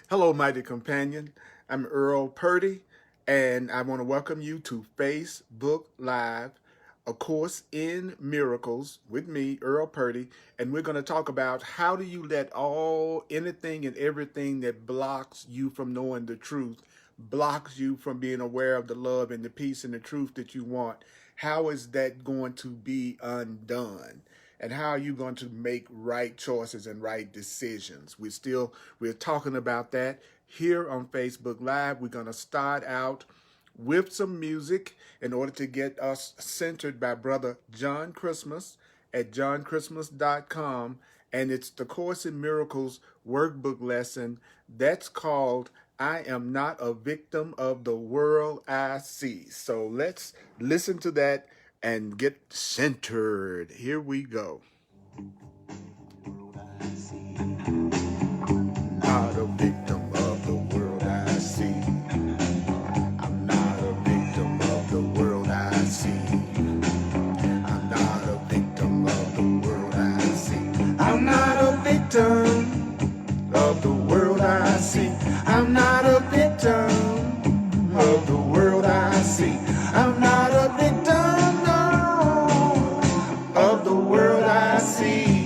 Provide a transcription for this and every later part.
Hello, mighty companion. I'm Earl Purdy, and I want to welcome you to Facebook Live, A Course in Miracles with me, Earl Purdy, and we're going to talk about how do you let anything and everything that blocks you from knowing the truth, blocks you from being aware of the love and the peace and the truth that you want. How is that going to be undone? And how are you going to make right choices and right decisions? We're talking about that here on Facebook Live. We're going to start out with some music in order to get us centered by Brother John Christmas at johnchristmas.com. And it's the Course in Miracles workbook lesson that's called I Am Not a Victim of the World I See. So let's listen to that and get centered. Here we go. Not a victim of the world I see. I'm not a victim of the world I see. I'm not a victim of the world I see. I'm not a victim of the world I see. I'm not a victim of the world I see. I'm not a victim, no, of the world I see.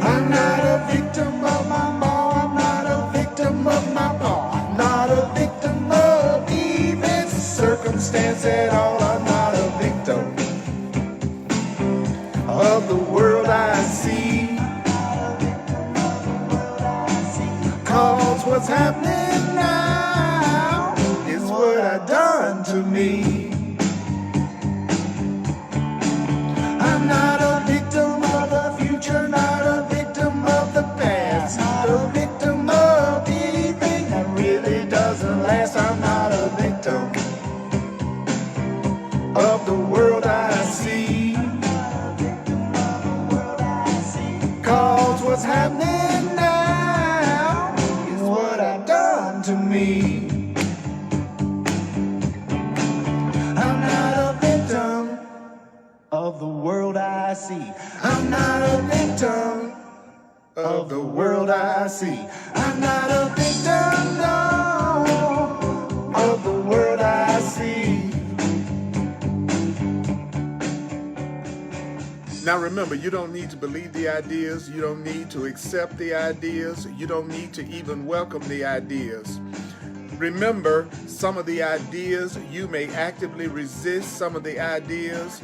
I'm not a victim of my mom. I'm not a victim of my pa. I'm not a victim of events, circumstance at all. I'm not a victim of the world I see. Cause what's happening now is what I done to me. I'm not a victim of the future, not a victim of the past, not a victim of anything that really doesn't last. I'm not a victim of the world I see. Cause what's happening now is what I've done to me. I'm not a victim of the world I see. I'm not a victim of the world I see. I'm not a victim, no, of the world I see. Now remember, you don't need to believe the ideas. You don't need to accept the ideas. You don't need to even welcome the ideas. Remember, some of the ideas you may actively resist. Some of the ideas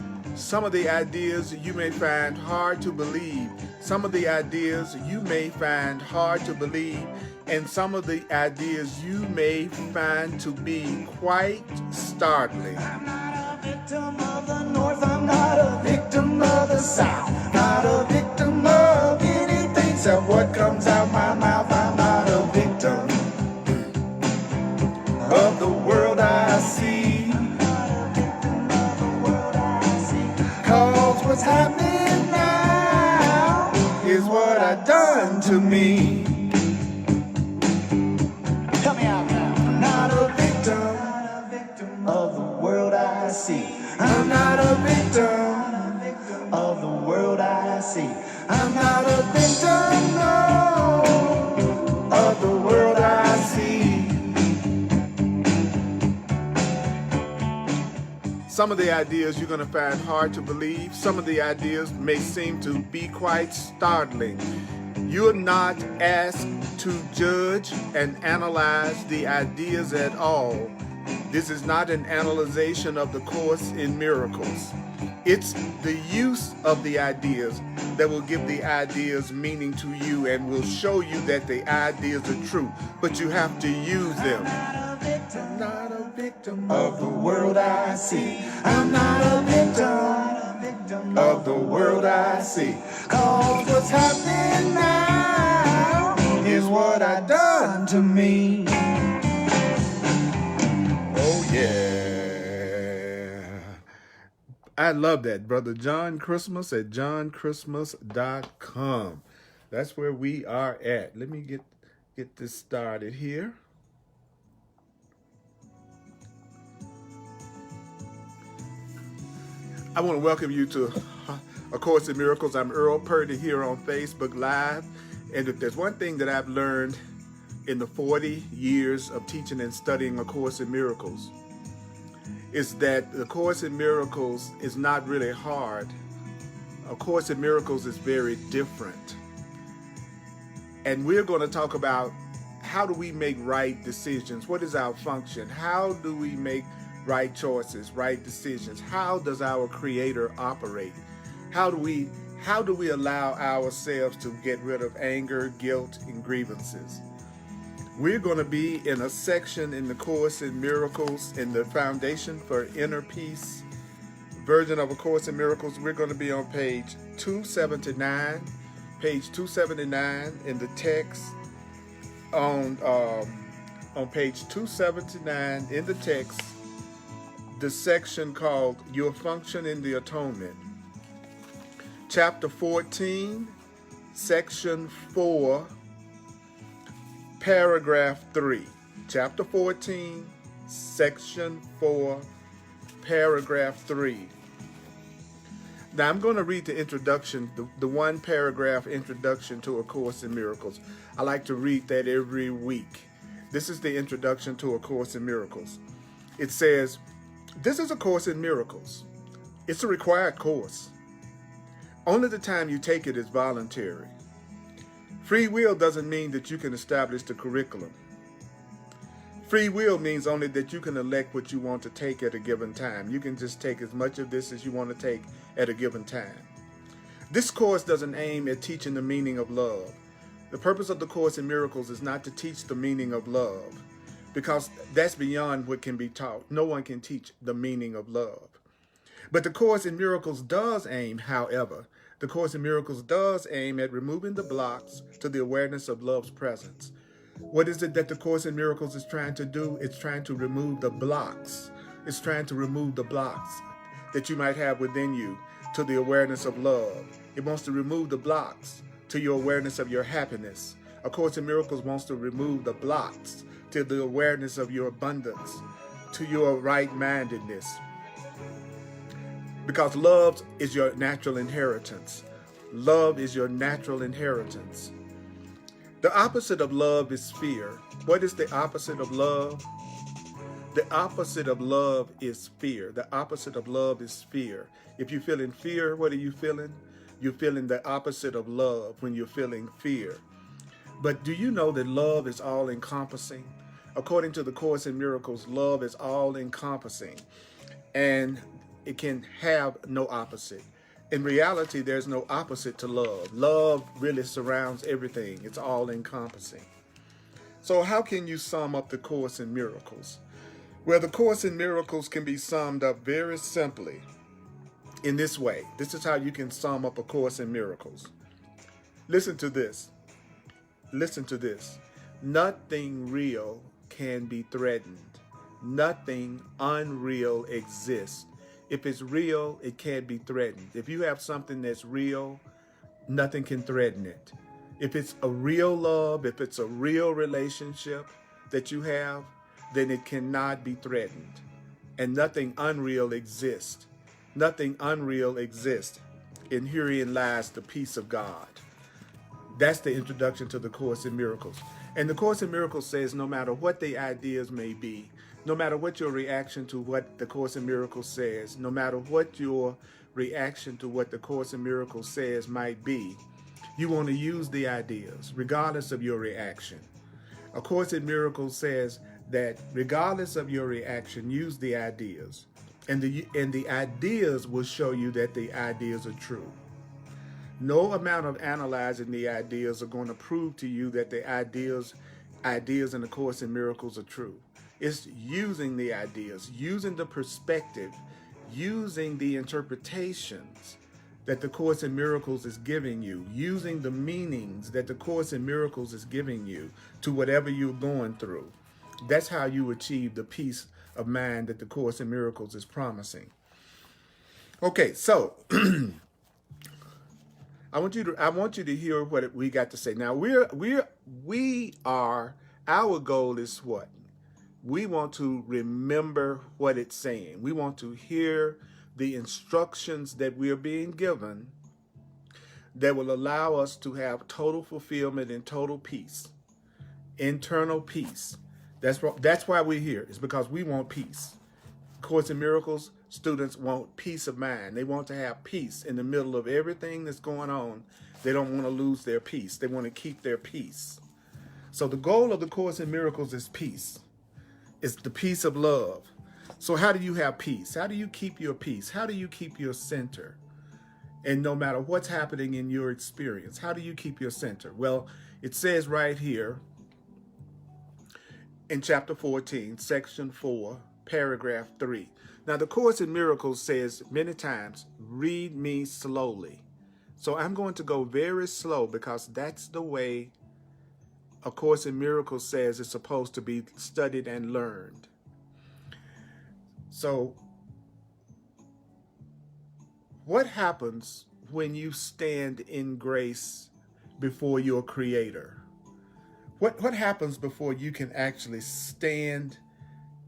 you may find hard to believe. Some of the ideas you may find hard to believe. And some of the ideas you may find to be quite startling. I'm not a victim of the North. I'm not a victim of the South. Not a victim of anything except what comes out my mouth. I'm not a victim of the world I see. Cause what's happening now is what I done to me. Help me out now. I'm not a victim of the world I see. I'm not a victim of the world I see. I'm not a victim, no, of the world I see. Some of the ideas you're going to find hard to believe. Some of the ideas may seem to be quite startling. You're not asked to judge and analyze the ideas at all. This is not an analyzation of the Course in Miracles. It's the use of the ideas that will give the ideas meaning to you and will show you that the ideas are true. But you have to use them. I'm not a victim of the world I see. I'm not a victim of the world I see. Cause what's happening now is what I done to me. Oh yeah. I love that, Brother John Christmas at johnchristmas.com. That's where we are at. Let me get this started here. I want to welcome you to A Course in Miracles. I'm Earl Purdy here on Facebook Live. And if there's one thing that I've learned in the 40 years of teaching and studying A Course in Miracles, is that the Course in Miracles is not really hard. A Course in Miracles is very different. And we're going to talk about how do we make right decisions? What is our function? How do we make right choices, right decisions? How does our Creator operate? How do we allow ourselves to get rid of anger, guilt, and grievances? We're going to be in a section in the Course in Miracles, in the Foundation for Inner Peace version of A Course in Miracles. We're going to be on page 279. Page 279 in the text. On page 279 in the text, the section called Your Function in the Atonement. Chapter 14, section 4, paragraph 3. Chapter 14, section 4, paragraph 3. Now I'm going to read the introduction, the one paragraph introduction to A Course in Miracles. I like to read that every week. This is the introduction to A Course in Miracles. It says, this is A Course in Miracles. It's a required course. Only the time you take it is voluntary. Free will doesn't mean that you can establish the curriculum. Free will means only that you can elect what you want to take at a given time. You can just take as much of this as you want to take at a given time. This course doesn't aim at teaching the meaning of love. The purpose of the Course in Miracles is not to teach the meaning of love, because that's beyond what can be taught. No one can teach the meaning of love. But the Course in Miracles does aim, however, the Course in Miracles does aim at removing the blocks to the awareness of love's presence. What is it that the Course in Miracles is trying to do? It's trying to remove the blocks. It's trying to remove the blocks that you might have within you to the awareness of love. It wants to remove the blocks to your awareness of your happiness. A Course in Miracles wants to remove the blocks to the awareness of your abundance, to your right-mindedness. Because love is your natural inheritance. Love is your natural inheritance. The opposite of love is fear. What is the opposite of love? The opposite of love is fear. The opposite of love is fear. If you're feeling fear, what are you feeling? You're feeling the opposite of love when you're feeling fear. But do you know that love is all-encompassing? According to the Course in Miracles, love is all-encompassing, and it can have no opposite. In reality, there's no opposite to love. Love really surrounds everything. It's all-encompassing. So how can you sum up the Course in Miracles? Well, the Course in Miracles can be summed up very simply in this way. This is how you can sum up A Course in Miracles. Listen to this. Listen to this. Nothing real can be threatened. Nothing unreal exists. If it's real, it can't be threatened. If you have something that's real, nothing can threaten it. If it's a real love, if it's a real relationship that you have, then it cannot be threatened. And nothing unreal exists. Nothing unreal exists. And herein lies the peace of God. That's the introduction to the Course in Miracles. And the Course in Miracles says no matter what the ideas may be, no matter what your reaction to what the Course in Miracles says, no matter what your reaction to what the Course in Miracles says might be, you want to use the ideas, regardless of your reaction. A Course in Miracles says that regardless of your reaction, use the ideas. And the ideas will show you that the ideas are true. No amount of analyzing the ideas are going to prove to you that the ideas in the Course in Miracles are true. It's using the ideas, using the perspective, using the interpretations that the Course in Miracles is giving you, using the meanings that the Course in Miracles is giving you to whatever you're going through. That's how you achieve the peace of mind that the Course in Miracles is promising. Okay, so I want you to hear what we got to say. Now our goal is what? We want to remember what it's saying. We want to hear the instructions that we are being given that will allow us to have total fulfillment and total peace, internal peace. That's why we're here. It's because we want peace. Course in Miracles students want peace of mind. They want to have peace in the middle of everything that's going on. They don't want to lose their peace. They want to keep their peace. So the goal of the Course in Miracles is peace. It's the peace of love. So how do you have peace? How do you keep your peace? How do you keep your center? And no matter what's happening in your experience, how do you keep your center? Well, it says right here in chapter 14, section 4, paragraph 3. Now, the Course in Miracles says many times, read me slowly. So I'm going to go very slow because that's the way A Course in Miracles says it's supposed to be studied and learned. So what happens when you stand in grace before your Creator? What happens before you can actually stand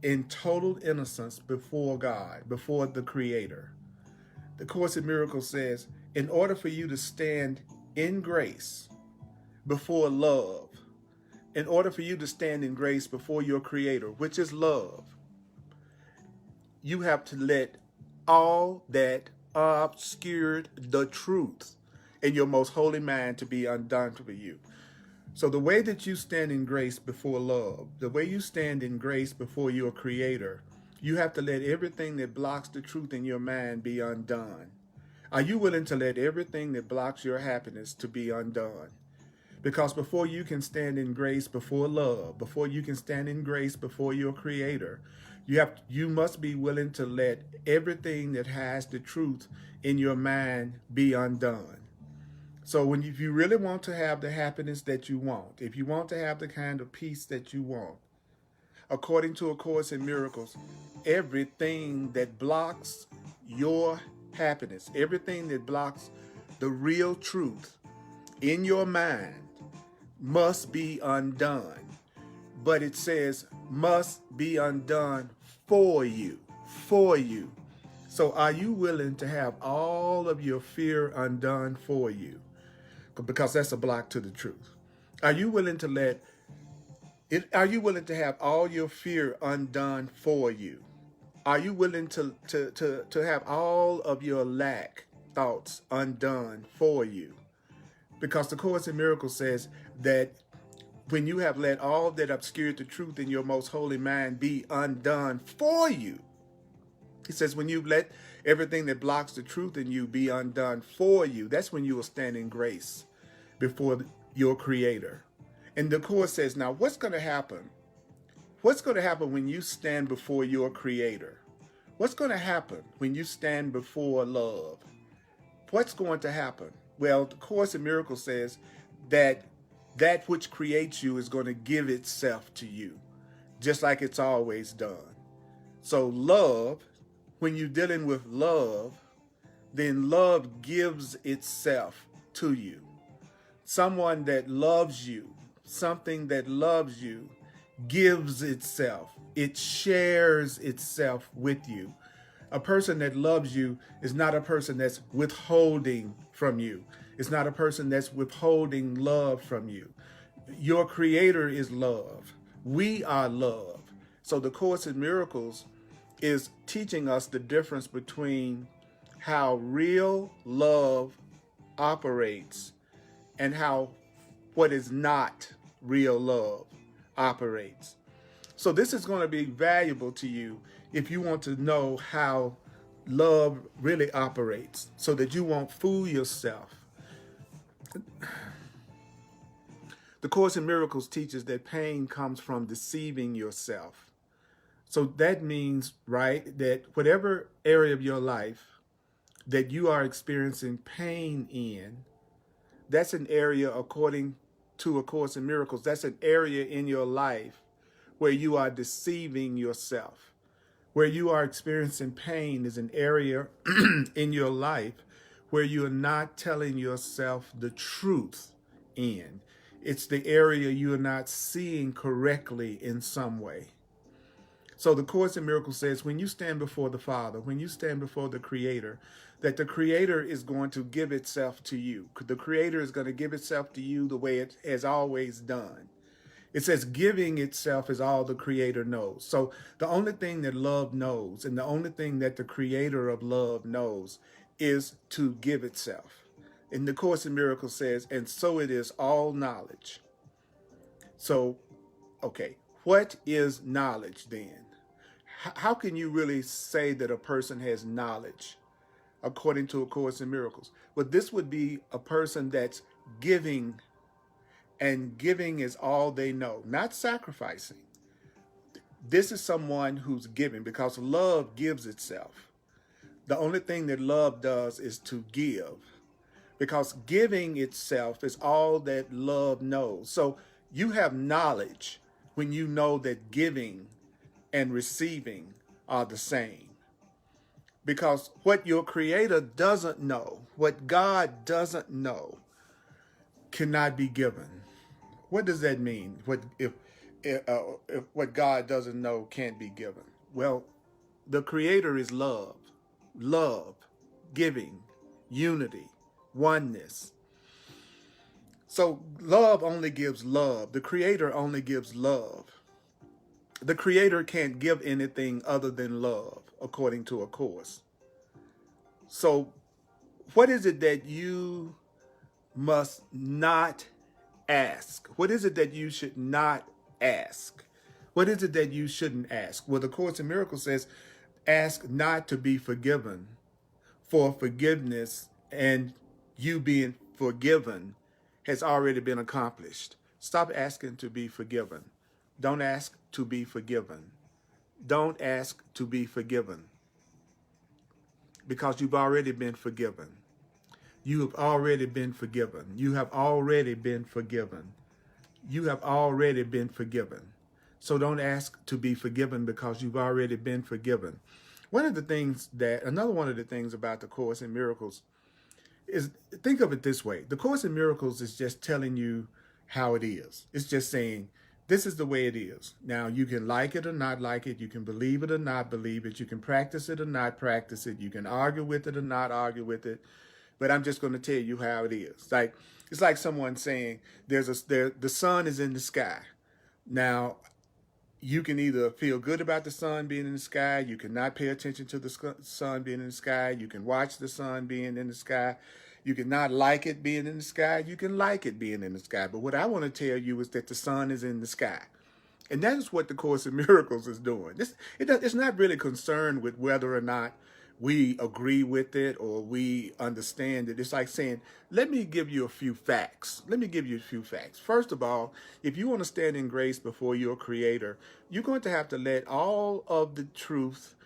in total innocence before God, before the Creator? The Course in Miracles says, in order for you to stand in grace before love, in order for you to stand in grace before your Creator, which is love, you have to let all that obscured the truth in your most holy mind to be undone for you. So the way that you stand in grace before love, the way you stand in grace before your Creator, you have to let everything that blocks the truth in your mind be undone. Are you willing to let everything that blocks your happiness to be undone? Because before you can stand in grace before love, before you can stand in grace before your Creator, you must be willing to let everything that has the truth in your mind be undone. So if you really want to have the happiness that you want, if you want to have the kind of peace that you want, according to A Course in Miracles, everything that blocks your happiness, everything that blocks the real truth in your mind must be undone. But it says must be undone for you, for you. So are you willing to have all of your fear undone for you? Because that's a block to the truth. Are you willing to have all your fear undone for you? Are you willing to have all of your lack thoughts undone for you? Because the Course in Miracles says that when you have let all that obscured the truth in your most holy mind be undone for you, he says when you let everything that blocks the truth in you be undone for you, that's when you will stand in grace before your Creator. And the Course says, now what's going to happen? What's going to happen when you stand before your Creator? What's going to happen when you stand before love? What's going to happen? Well, the Course in Miracles says that which creates you is going to give itself to you, just like it's always done. So love, when you're dealing with love, then love gives itself to you. Someone that loves you, something that loves you, gives itself. It shares itself with you. A person that loves you is not a person that's withholding from you. It's not a person that's withholding love from you. Your Creator is love. We are love. So the Course in Miracles is teaching us the difference between how real love operates and how what is not real love operates. So this is going to be valuable to you if you want to know how love really operates, so that you won't fool yourself. The Course in Miracles teaches that pain comes from deceiving yourself. So that means, right, that whatever area of your life that you are experiencing pain in, that's an area, according to A Course in Miracles, that's an area in your life where you are deceiving yourself. Where you are experiencing pain is an area in your life where you are not telling yourself the truth in. It's the area you are not seeing correctly in some way. So the Course in Miracles says when you stand before the Father, when you stand before the Creator, that the Creator is going to give itself to you. The Creator is going to give itself to you the way it has always done. It says giving itself is all the Creator knows. So the only thing that love knows and the only thing that the Creator of love knows is to give itself. And the Course in Miracles says, and so it is all knowledge. So, okay, what is knowledge then? How can you really say that a person has knowledge according to A Course in Miracles? Well, this would be a person that's giving, and giving is all they know, not sacrificing. This is someone who's giving because love gives itself. The only thing that love does is to give, because giving itself is all that love knows. So you have knowledge when you know that giving and receiving are the same. Because what your Creator doesn't know, what God doesn't know, cannot be given. What does that mean? If what God doesn't know can't be given? Well, the Creator is love, love, giving, unity, oneness. So love only gives love. The Creator only gives love. The Creator can't give anything other than love, according to A Course. So what is it that you must not ask? What is it that you should not ask? What is it that you shouldn't ask? Well, the Course in Miracles says, ask not to be forgiven, for forgiveness and you being forgiven has already been accomplished. Stop asking to be forgiven. Don't ask to be forgiven. Don't ask to be forgiven, because you've already been forgiven. You have already been forgiven. You have already been forgiven. You have already been forgiven. So don't ask to be forgiven because you've already been forgiven. Another one of the things about the Course in Miracles is, think of it this way. The Course in Miracles is just telling you how it is. It's just saying, this is the way it is. Now, you can like it or not like it. You can believe it or not believe it. You can practice it or not practice it. You can argue with it or not argue with it. But I'm just going to tell you how it is. It's like someone saying the sun is in the sky. Now, you can either feel good about the sun being in the sky. You can not pay attention to the sun being in the sky. You can watch the sun being in the sky. You can not like it being in the sky. You can like it being in the sky. But what I want to tell you is that the sun is in the sky. And that is what the Course in Miracles is doing. It's not really concerned with whether or not we agree with it or we understand it. It's like saying, let me give you a few facts. Let me give you a few facts. First of all, if you want to stand in grace before your Creator, you're going to have to let all of the truth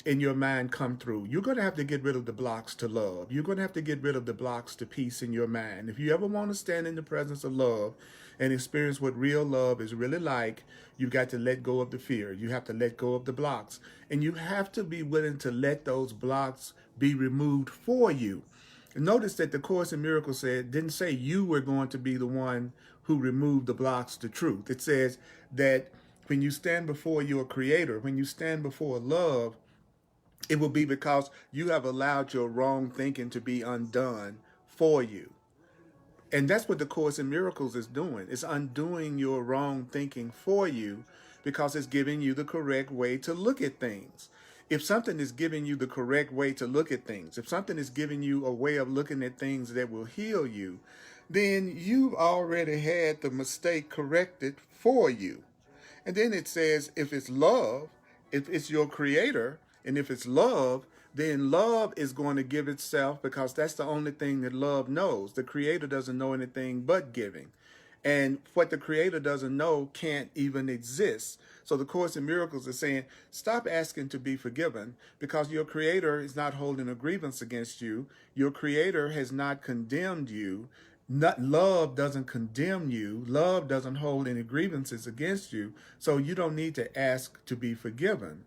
in your mind come through. You're going to have to get rid of the blocks to love. You're going to have to get rid of the blocks to peace in your mind. If you ever want to stand in the presence of love and experience what real love is really like, you've got to let go of the fear. You have to let go of the blocks. And you have to be willing to let those blocks be removed for you. Notice that the Course in Miracles didn't say you were going to be the one who removed the blocks to truth. It says that when you stand before your Creator, when you stand before love, it will be because you have allowed your wrong thinking to be undone for you. And that's what the Course in Miracles is doing. It's undoing your wrong thinking for you because it's giving you the correct way to look at things. If something is giving you the correct way to look at things, if something is giving you a way of looking at things that will heal you, then you've already had the mistake corrected for you. And then it says, if it's love, if it's your Creator, and if it's love, then love is going to give itself, because that's the only thing that love knows. The Creator doesn't know anything but giving. And what the Creator doesn't know can't even exist. So the Course in Miracles is saying, stop asking to be forgiven, because your Creator is not holding a grievance against you. Your Creator has not condemned you. Love doesn't condemn you. Love doesn't hold any grievances against you. So you don't need to ask to be forgiven.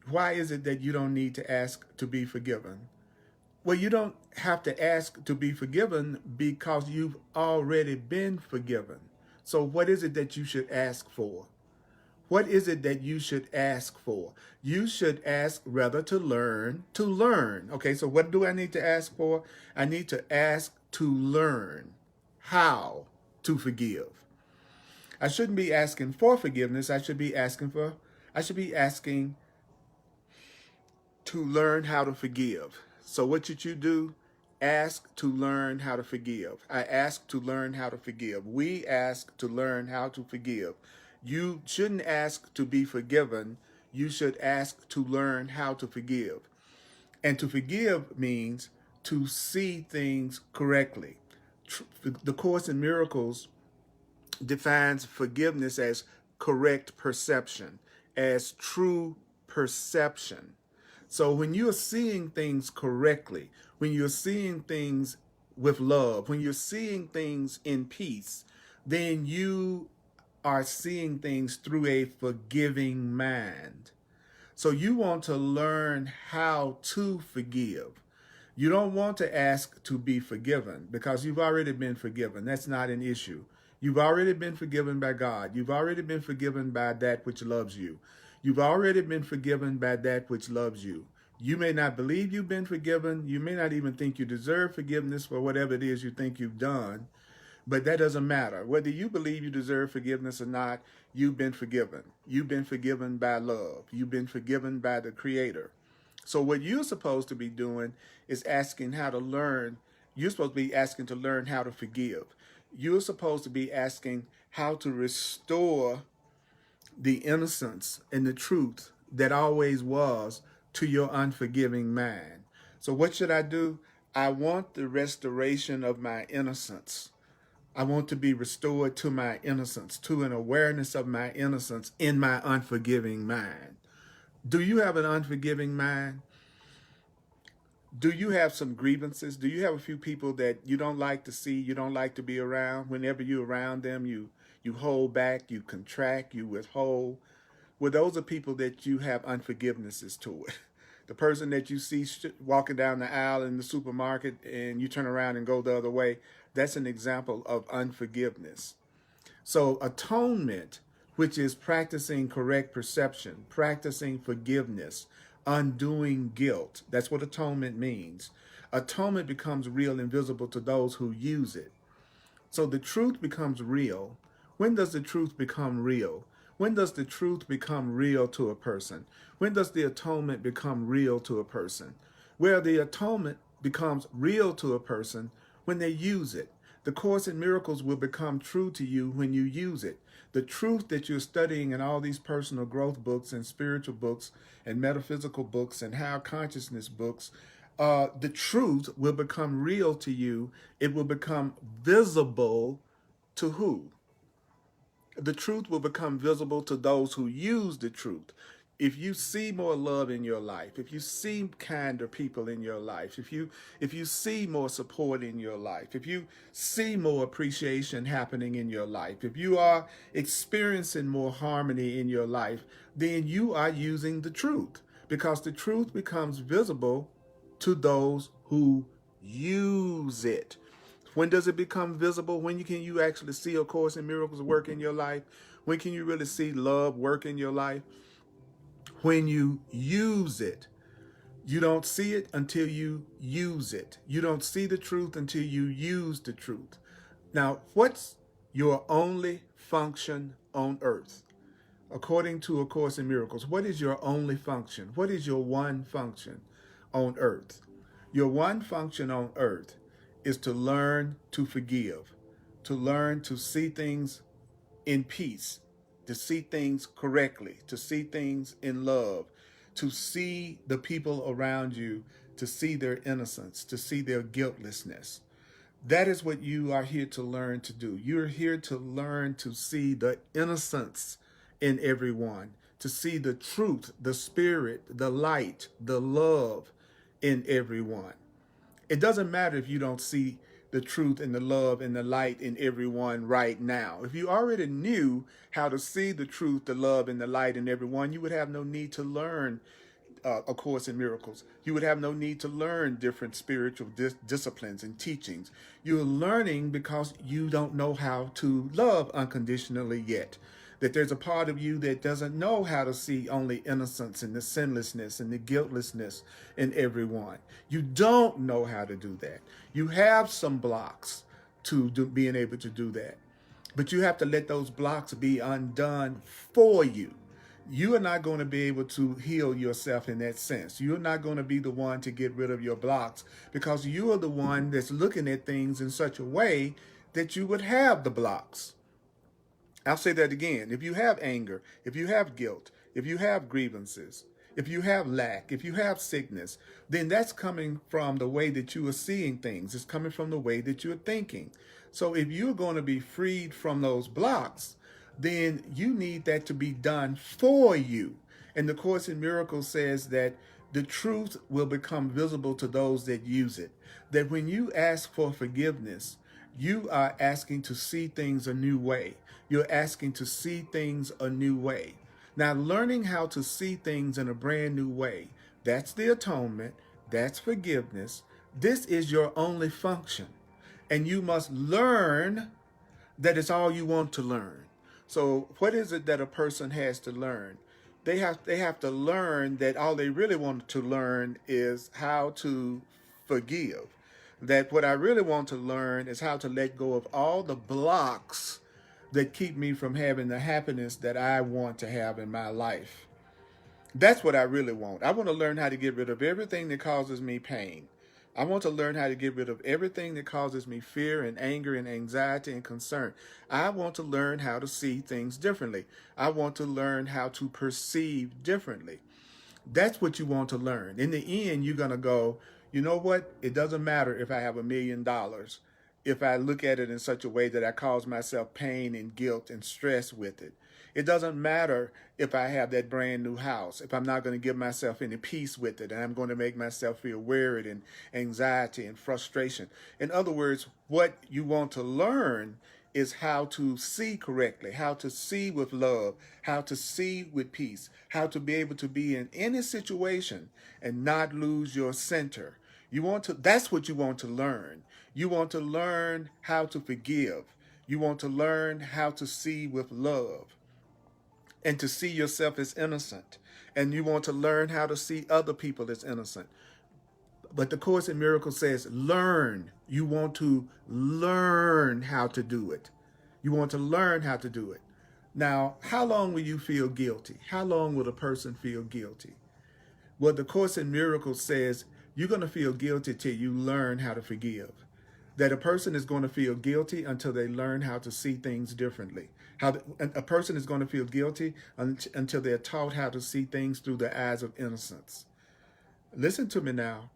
Why is it that you don't need to ask to be forgiven? Well, you don't have to ask to be forgiven because you've already been forgiven. So what is it that you should ask for? What is it that you should ask for? You should ask rather to learn to learn. Okay, so what do I need to ask for? I need to ask to learn how to forgive. I shouldn't be asking for forgiveness. I should be asking to learn how to forgive. So what should you do? Ask to learn how to forgive. I ask to learn how to forgive. We ask to learn how to forgive. You shouldn't ask to be forgiven. You should ask to learn how to forgive. And to forgive means to see things correctly. The Course in Miracles defines forgiveness as correct perception, as true perception. So when you're seeing things correctly, when you're seeing things with love, when you're seeing things in peace, then you are seeing things through a forgiving mind. So you want to learn how to forgive. You don't want to ask to be forgiven because you've already been forgiven. That's not an issue. You've already been forgiven by God. You've already been forgiven by that which loves you. You've already been forgiven by that which loves you. You may not believe you've been forgiven. You may not even think you deserve forgiveness for whatever it is you think you've done. But that doesn't matter. Whether you believe you deserve forgiveness or not, you've been forgiven. You've been forgiven by love. You've been forgiven by the Creator. So what you're supposed to be doing is asking how to learn. You're supposed to be asking to learn how to forgive. You're supposed to be asking how to restore the innocence and the truth that always was to your unforgiving mind. So what should I do? I want the restoration of my innocence. I want to be restored to my innocence, to an awareness of my innocence in my unforgiving mind. Do you have an unforgiving mind? Do you have some grievances? Do you have a few people that you don't like to see, you don't like to be around? Whenever you're around them, you hold back, you contract, you withhold. Well, those are people that you have unforgivenesses toward. The person that you see walking down the aisle in the supermarket and you turn around and go the other way, that's an example of unforgiveness. So atonement, which is practicing correct perception, practicing forgiveness, undoing guilt. That's what atonement means. Atonement becomes real and visible to those who use it. So the truth becomes real. When does the truth become real? When does the truth become real to a person? When does the atonement become real to a person? Where the atonement becomes real to a person when they use it. The Course in Miracles will become true to you when you use it. The truth that you're studying in all these personal growth books and spiritual books and metaphysical books and higher consciousness books, the truth will become real to you. It will become visible to who? The truth will become visible to those who use the truth. If you see more love in your life, if you see kinder people in your life, if you see more support in your life, if you see more appreciation happening in your life, if you are experiencing more harmony in your life, then you are using the truth, because the truth becomes visible to those who use it. When does it become visible? When can you actually see A Course in Miracles work in your life? When can you really see love work in your life? When you use it. You don't see it until you use it. You don't see the truth until you use the truth. Now, what's your only function on earth? According to A Course in Miracles, what is your only function? What is your one function on earth? Your one function on earth is to learn to forgive, to learn to see things in peace, to see things correctly, to see things in love, to see the people around you, to see their innocence, to see their guiltlessness. That is what you are here to learn to do. You're here to learn to see the innocence in everyone, to see the truth, the spirit, the light, the love in everyone. It doesn't matter if you don't see the truth and the love and the light in everyone right now. If you already knew how to see the truth, the love, and the light in everyone, you would have no need to learn A Course in Miracles. You would have no need to learn different spiritual disciplines and teachings. You're learning because you don't know how to love unconditionally yet. that there's a part of you that doesn't know how to see only innocence and the sinlessness and the guiltlessness in everyone. You don't know how to do that. You have some blocks to being able to do that. But you have to let those blocks be undone for you. You are not going to be able to heal yourself in that sense. You're not going to be the one to get rid of your blocks because you are the one that's looking at things in such a way that you would have the blocks. I'll say that again. If you have anger, if you have guilt, if you have grievances, if you have lack, if you have sickness, then that's coming from the way that you are seeing things. It's coming from the way that you're thinking. So if you're going to be freed from those blocks, then you need that to be done for you. And the Course in Miracles says that the truth will become visible to those that use it. That when you ask for forgiveness, you are asking to see things a new way. You're asking to see things a new way. Now, learning how to see things in a brand new way, that's the atonement, that's forgiveness. This is your only function. And you must learn that it's all you want to learn. So what is it that a person has to learn? They have to learn that all they really want to learn is how to forgive. That what I really want to learn is how to let go of all the blocks that keep me from having the happiness that I want to have in my life. That's what I really want. I want to learn how to get rid of everything that causes me pain. I want to learn how to get rid of everything that causes me fear and anger and anxiety and concern. I want to learn how to see things differently. I want to learn how to perceive differently. That's what you want to learn. In the end, you're going to go, you know what? It doesn't matter if I have $1 million. If I look at it in such a way that I cause myself pain and guilt and stress with it. It doesn't matter if I have that brand new house, if I'm not going to give myself any peace with it, and I'm going to make myself feel worried and anxiety and frustration. In other words, what you want to learn is how to see correctly, how to see with love, how to see with peace, how to be able to be in any situation and not lose your center. That's what you want to learn. You want to learn how to forgive. You want to learn how to see with love and to see yourself as innocent. And you want to learn how to see other people as innocent. But the Course in Miracles says, learn. You want to learn how to do it. You want to learn how to do it. Now, how long will you feel guilty? How long will a person feel guilty? Well, the Course in Miracles says you're going to feel guilty till you learn how to forgive. That a person is going to feel guilty until they learn how to see things differently. A person is going to feel guilty until they're taught how to see things through the eyes of innocence. Listen to me now.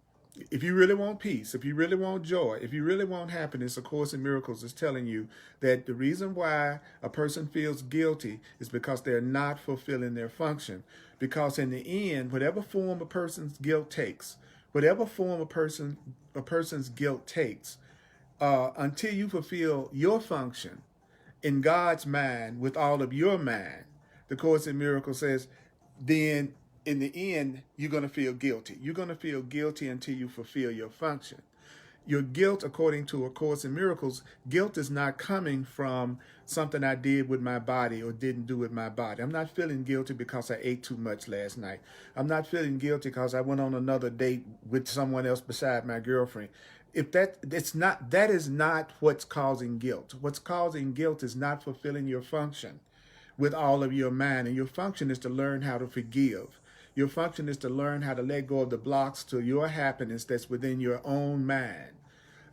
If you really want peace, if you really want joy, if you really want happiness, A Course in Miracles is telling you that the reason why a person feels guilty is because they're not fulfilling their function. Because in the end, whatever form a person's guilt takes, whatever form a person's guilt takes, until you fulfill your function in God's mind with all of your mind, the Course in Miracles says, then in the end, you're going to feel guilty. You're going to feel guilty until you fulfill your function. Your guilt, according to A Course in Miracles, guilt is not coming from something I did with my body or didn't do with my body. I'm not feeling guilty because I ate too much last night. I'm not feeling guilty because I went on another date with someone else beside my girlfriend. That is not what's causing guilt. What's causing guilt is not fulfilling your function with all of your mind. And your function is to learn how to forgive. Your function is to learn how to let go of the blocks to your happiness that's within your own mind.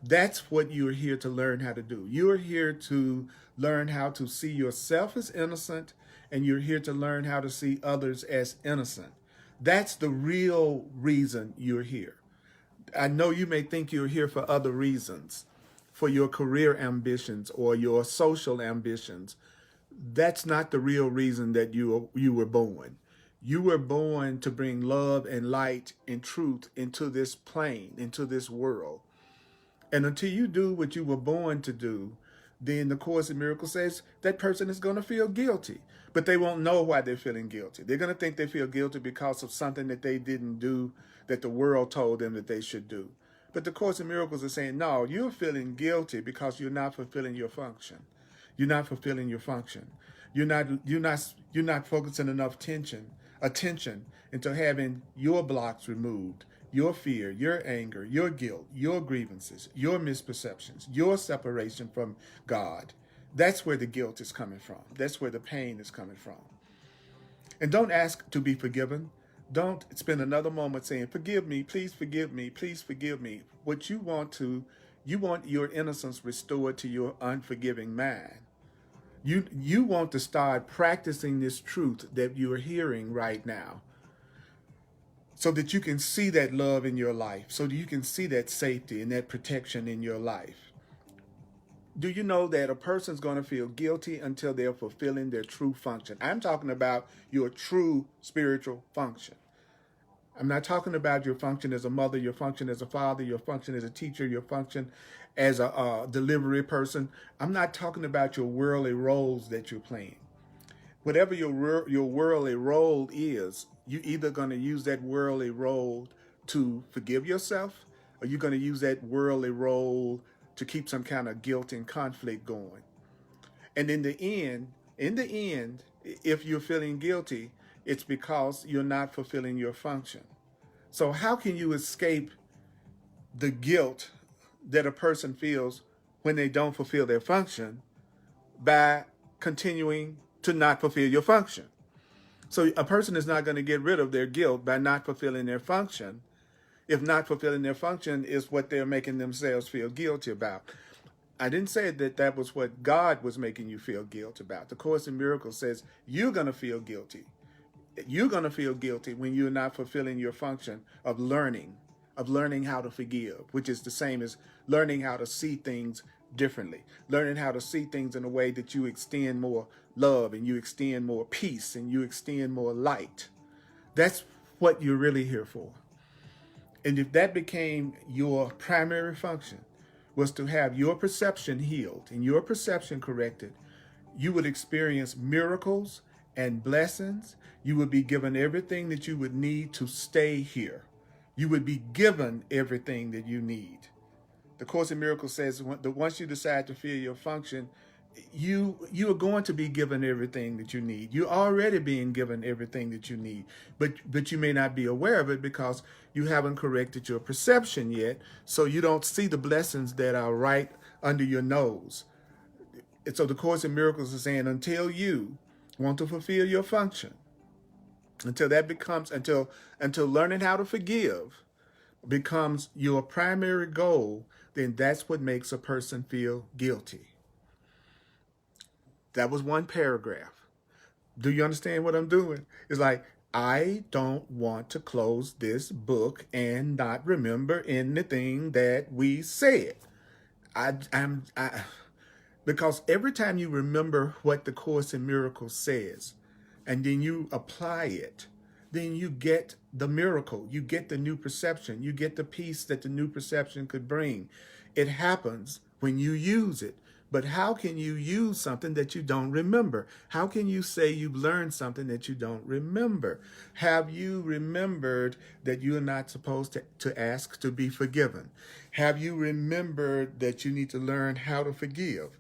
That's what you're here to learn how to do. You're here to learn how to see yourself as innocent, and you're here to learn how to see others as innocent. That's the real reason you're here. I know you may think you're here for other reasons, for your career ambitions or your social ambitions. That's not the real reason that you were born. You were born to bring love and light and truth into this plane, into this world. And until you do what you were born to do, then the Course in Miracles says that person is going to feel guilty. But they won't know why they're feeling guilty. They're going to think they feel guilty because of something that they didn't do that the world told them that they should do. But the Course in Miracles is saying, no, you're feeling guilty because you're not fulfilling your function. You're not fulfilling your function. You're not focusing enough attention into having your blocks removed, your fear, your anger, your guilt, your grievances, your misperceptions, your separation from God. That's where the guilt is coming from. That's where the pain is coming from. And don't ask to be forgiven. Don't spend another moment saying, forgive me, please forgive me, please forgive me. What you want your innocence restored to your unforgiving mind. You want to start practicing this truth that you're hearing right now so that you can see that love in your life, so that you can see that safety and that protection in your life. Do you know that a person's going to feel guilty until they're fulfilling their true function? I'm talking about your true spiritual function. I'm not talking about your function as a mother, your function as a father, your function as a teacher, your function as a delivery person. I'm not talking about your worldly roles that you're playing. Whatever your worldly role is, you're either going to use that worldly role to forgive yourself, or you're going to use that worldly role to keep some kind of guilt and conflict going. And in the end, if you're feeling guilty, it's because you're not fulfilling your function. So how can you escape the guilt that a person feels when they don't fulfill their function? By continuing to not fulfill your function. So a person is not going to get rid of their guilt by not fulfilling their function, if not fulfilling their function is what they're making themselves feel guilty about. I didn't say that was what God was making you feel guilty about. The Course in Miracles says you're going to feel guilty. You're going to feel guilty when you're not fulfilling your function of learning how to forgive, which is the same as learning how to see things differently, learning how to see things in a way that you extend more love and you extend more peace and you extend more light. That's what you're really here for. And if that became your primary function, was to have your perception healed and your perception corrected, you would experience miracles and blessings. You would be given everything that you would need to stay here. You would be given everything that you need. The Course in Miracles says that once you decide to feel your function, you are going to be given everything that you need. You're already being given everything that you need, but you may not be aware of it because you haven't corrected your perception yet, so you don't see the blessings that are right under your nose. And so the Course in Miracles is saying until you want to fulfill your function, until learning how to forgive becomes your primary goal, then that's what makes a person feel guilty. That was one paragraph. Do you understand what I'm doing? It's like, I don't want to close this book and not remember anything that we said. Because every time you remember what the Course in Miracles says, and then you apply it, then you get the miracle. You get the new perception. You get the peace that the new perception could bring. It happens when you use it. But how can you use something that you don't remember? How can you say you've learned something that you don't remember? Have you remembered that you are not supposed to ask to be forgiven? Have you remembered that you need to learn how to forgive?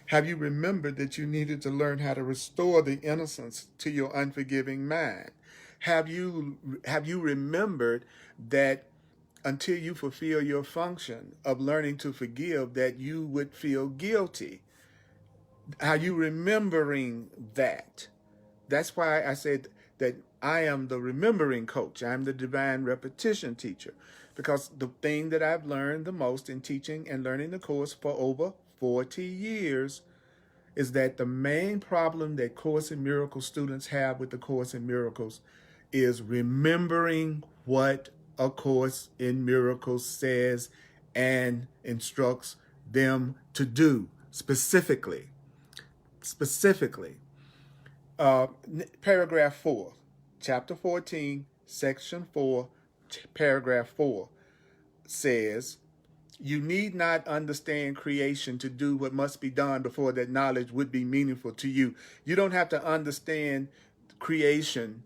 Have you remembered that you needed to learn how to restore the innocence to your unforgiving mind? Have you remembered that until you fulfill your function of learning to forgive, that you would feel guilty? Are you remembering that? That's why I said that I am the remembering coach. I'm the divine repetition teacher, because the thing that I've learned the most in teaching and learning the Course for over 40 years is that the main problem that Course in Miracles students have with the Course in Miracles is remembering what A Course in Miracles says and instructs them to do specifically. Paragraph 4, chapter 14, section 4, paragraph 4 says, you need not understand creation to do what must be done before that knowledge would be meaningful to you. You don't have to understand creation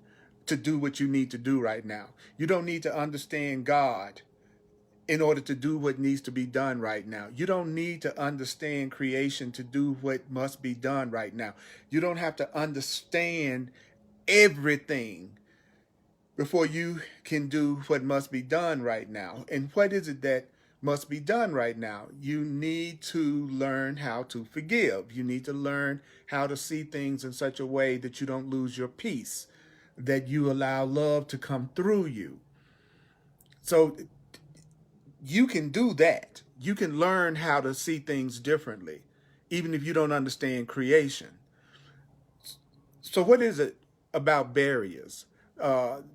to do what you need to do right now. You don't need to understand God in order to do what needs to be done right now. You don't need to understand creation to do what must be done right now. You don't have to understand everything before you can do what must be done right now. And what is it that must be done right now? You need to learn how to forgive. You need to learn how to see things in such a way that you don't lose your peace, that you allow love to come through you. So you can do that. You can learn how to see things differently, even if you don't understand creation. So, what is it about barriers?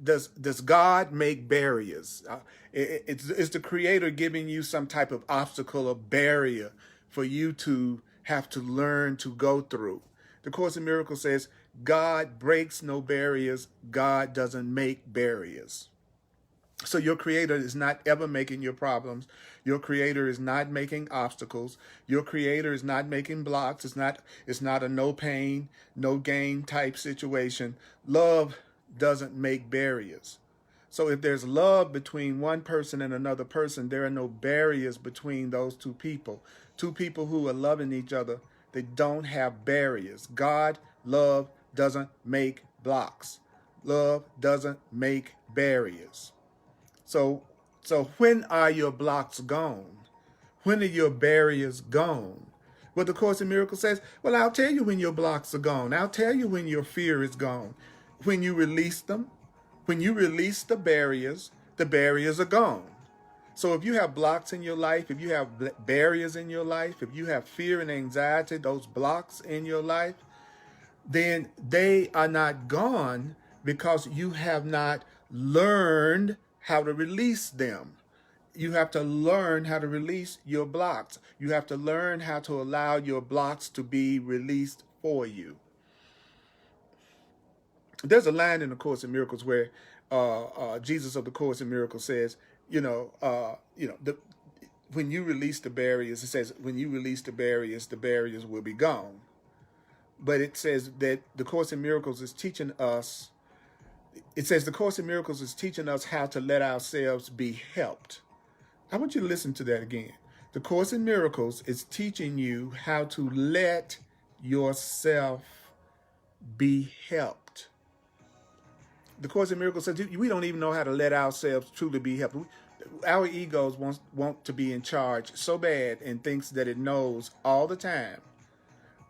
Does God make barriers? It's the Creator giving you some type of obstacle or barrier for you to have to learn to go through. The Course in Miracles says God breaks no barriers. God doesn't make barriers. So your creator is not ever making your problems. Your creator is not making obstacles. Your creator is not making blocks. It's not a no pain, no gain type situation. Love doesn't make barriers. So if there's love between one person and another person, there are no barriers between those two people. Two people who are loving each other, they don't have barriers. God, love doesn't make blocks. Love doesn't make barriers. So, so when are your blocks gone? When are your barriers gone? What the Course in Miracles says, well, I'll tell you when your blocks are gone. I'll tell you when your fear is gone. When you release them, when you release the barriers are gone. So if you have blocks in your life, if you have barriers in your life, if you have fear and anxiety, those blocks in your life, then they are not gone because you have not learned how to release them. You have to learn how to release your blocks. You have to learn how to allow your blocks to be released for you. There's a line in the Course in Miracles where Jesus of the Course in Miracles says, when you release the barriers, it says, when you release the barriers will be gone. But it says that the Course in Miracles is teaching us, how to let ourselves be helped. I want you to listen to that again. The Course in Miracles is teaching you how to let yourself be helped. The Course in Miracles says we don't even know how to let ourselves truly be helped. Our egos want to be in charge so bad and thinks that it knows all the time,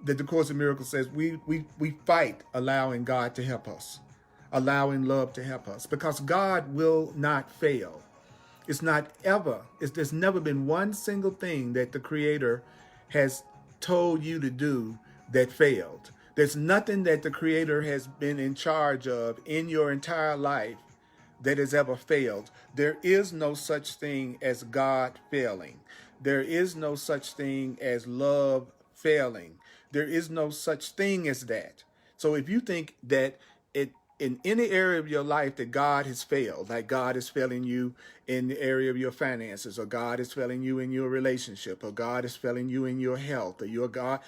that the Course in Miracles says we fight allowing God to help us, allowing love to help us, because God will not fail. There's never been one single thing that the Creator has told you to do that failed. There's nothing that the Creator has been in charge of in your entire life that has ever failed. There is no such thing as God failing. There is no such thing as love failing. There is no such thing as that. So if you think that in any area of your life that God has failed, like God is failing you in the area of your finances, or God is failing you in your relationship, or God is failing you in your health, or God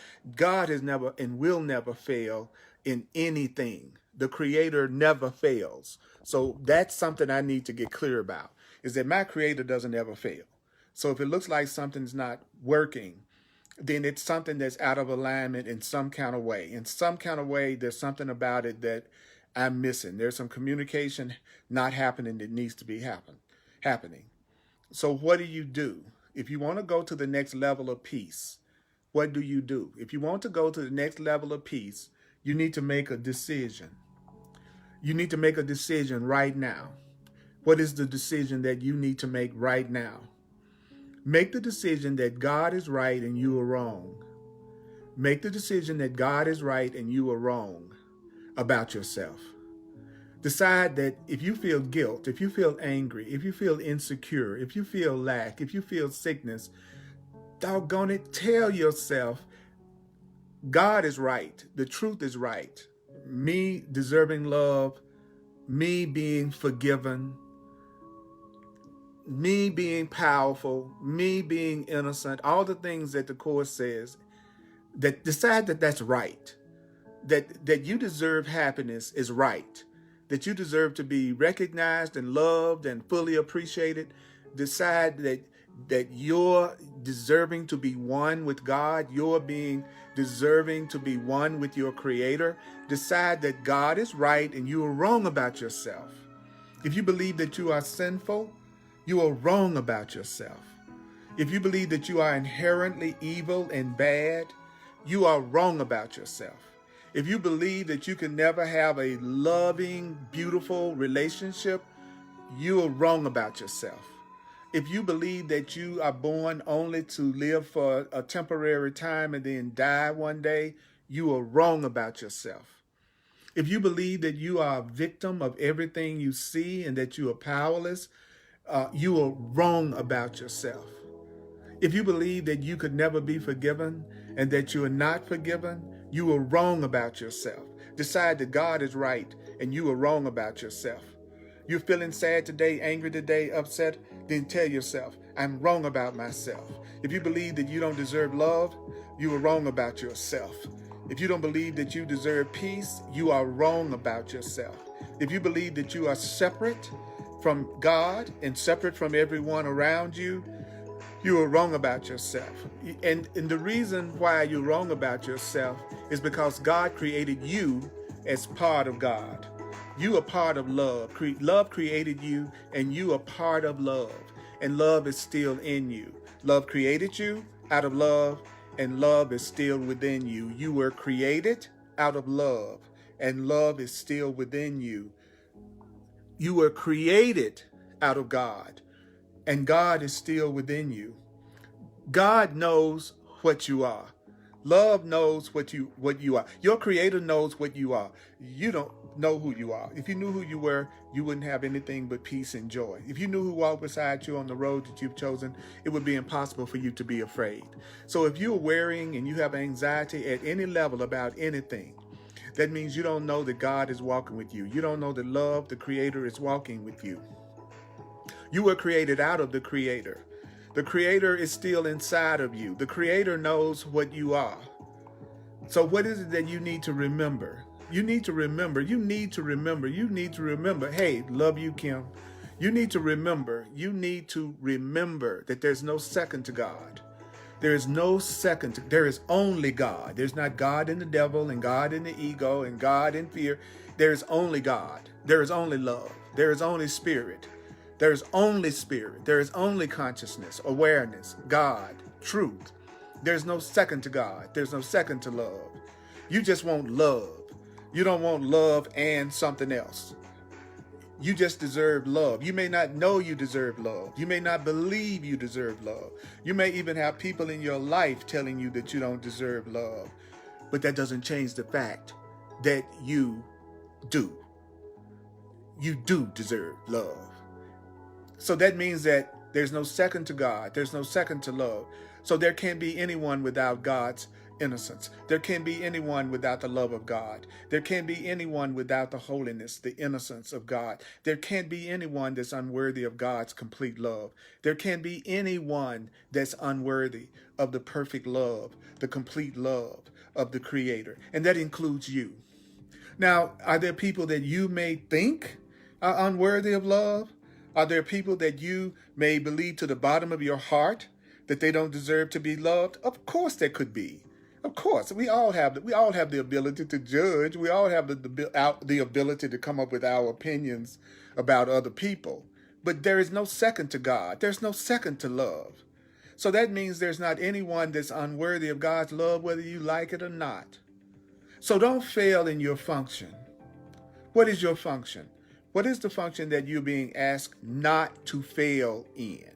has never and will never fail in anything. The Creator never fails. So that's something I need to get clear about, is that my Creator doesn't ever fail. So if it looks like something's not working, then it's something that's out of alignment in some kind of way. In some kind of way, there's something about it that I'm missing. There's some communication not happening that needs to be happening. So what do you do? If you want to go to the next level of peace, what do you do? If you want to go to the next level of peace, you need to make a decision. You need to make a decision right now. What is the decision that you need to make right now? Make the decision that God is right and you are wrong. Make the decision that God is right and you are wrong about yourself. Decide that if you feel guilt, if you feel angry, if you feel insecure, if you feel lack, if you feel sickness, doggone it, tell yourself, God is right. The truth is right. Me deserving love, me being forgiven, me being powerful, me being innocent, all the things that the Course says, that decide that that's right. That you deserve happiness is right. That you deserve to be recognized and loved and fully appreciated. decide that you're deserving to be one with God, you're being deserving to be one with your Creator, decide that God is right and you are wrong about yourself. If you believe that you are sinful, you are wrong about yourself. If you believe that you are inherently evil and bad, you are wrong about yourself. If you believe that you can never have a loving, beautiful relationship, you are wrong about yourself. If you believe that you are born only to live for a temporary time and then die one day, you are wrong about yourself. If you believe that you are a victim of everything you see and that you are powerless, you are wrong about yourself. If you believe that you could never be forgiven and that you are not forgiven, you are wrong about yourself. Decide that God is right and you are wrong about yourself. You're feeling sad today, angry today, upset, then tell yourself, I'm wrong about myself. If you believe that you don't deserve love, you are wrong about yourself. If you don't believe that you deserve peace, you are wrong about yourself. If you believe that you are separate from God and separate from everyone around you, you are wrong about yourself. And the reason why you're wrong about yourself is because God created you as part of God. You are part of love. Love created you, and you are part of love. And love is still in you. Love created you out of love, and love is still within you. You were created out of love, and love is still within you. You were created out of God, and God is still within you. God knows what you are. Love knows what you are. Your Creator knows what you are. You don't know who you are. If you knew who you were, you wouldn't have anything but peace and joy. If you knew who walked beside you on the road that you've chosen, it would be impossible for you to be afraid. So if you're worrying and you have anxiety at any level about anything, that means you don't know that God is walking with you. You don't know that love, the Creator, is walking with you. You were created out of the Creator. The Creator is still inside of you. The Creator knows what you are. So what is it that you need to remember? You need to remember. You need to remember. You need to remember. Hey, love you, Kim. You need to remember. You need to remember that there's no second to God. There is no second. There is only God. There's not God in the devil and God in the ego and God in fear. There is only God. There is only love. There is only spirit. There is only spirit. There is only consciousness, awareness, God, truth. There's no second to God. There's no second to love. You just want love. You don't want love and something else. You just deserve love. You may not know you deserve love. You may not believe you deserve love. You may even have people in your life telling you that you don't deserve love. But that doesn't change the fact that you do. You do deserve love. So that means that there's no second to God. There's no second to love. So there can't be anyone without God's innocence. There can't be anyone without the love of God. There can't be anyone without the holiness, the innocence of God. There can't be anyone that's unworthy of God's complete love. There can't be anyone that's unworthy of the perfect love, the complete love of the Creator. And that includes you. Now, are there people that you may think are unworthy of love? Are there people that you may believe to the bottom of your heart that they don't deserve to be loved? Of course there could be. Of course. We all have the ability to judge. We all have the ability to come up with our opinions about other people. But there is no second to God. There's no second to love. So that means there's not anyone that's unworthy of God's love, whether you like it or not. So don't fail in your function. What is your function? What is the function that you're being asked not to fail in?